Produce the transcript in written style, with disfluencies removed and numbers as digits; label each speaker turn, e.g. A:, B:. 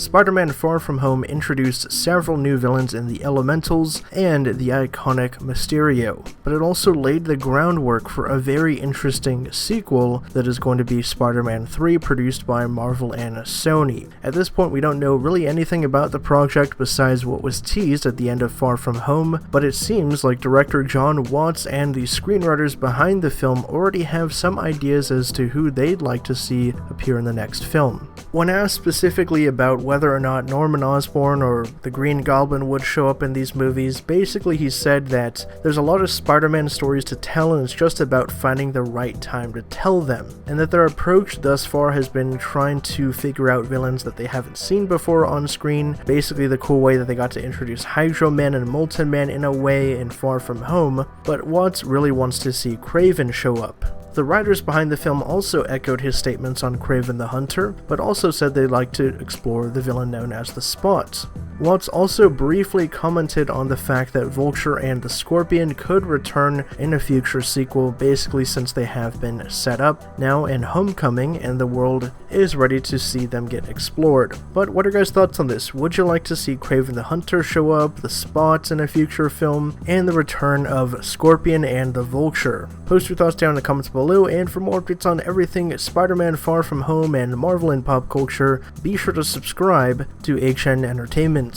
A: Spider-Man Far From Home introduced several new villains in the Elementals and the iconic Mysterio, but it also laid the groundwork for a very interesting sequel that is going to be Spider-Man 3, produced by Marvel and Sony. At this point, we don't know really anything about the project besides what was teased at the end of Far From Home, but it seems like director Jon Watts and the screenwriters behind the film already have some ideas as to who they'd like to see appear in the next film. When asked specifically about whether or not Norman Osborn or the Green Goblin would show up in these movies, basically he said that there's a lot of Spider-Man stories to tell and it's just about finding the right time to tell them, and that their approach thus far has been trying to figure out villains that they haven't seen before on screen, basically the cool way that they got to introduce Hydro Man and Molten Man in a way in Far From Home, but Watts really wants to see Kraven show up. The writers behind the film also echoed his statements on Kraven the Hunter, but also said they'd like to explore the villain known as the Spot. Watts also briefly commented on the fact that Vulture and the Scorpion could return in a future sequel, basically since they have been set up now in Homecoming and the world is ready to see them get explored. But what are your guys' thoughts on this? Would you like to see Kraven the Hunter show up, the Spot in a future film, and the return of Scorpion and the Vulture? Post your thoughts down in the comments below, and for more updates on everything Spider-Man Far From Home and Marvel and pop culture, be sure to subscribe to HN Entertainment.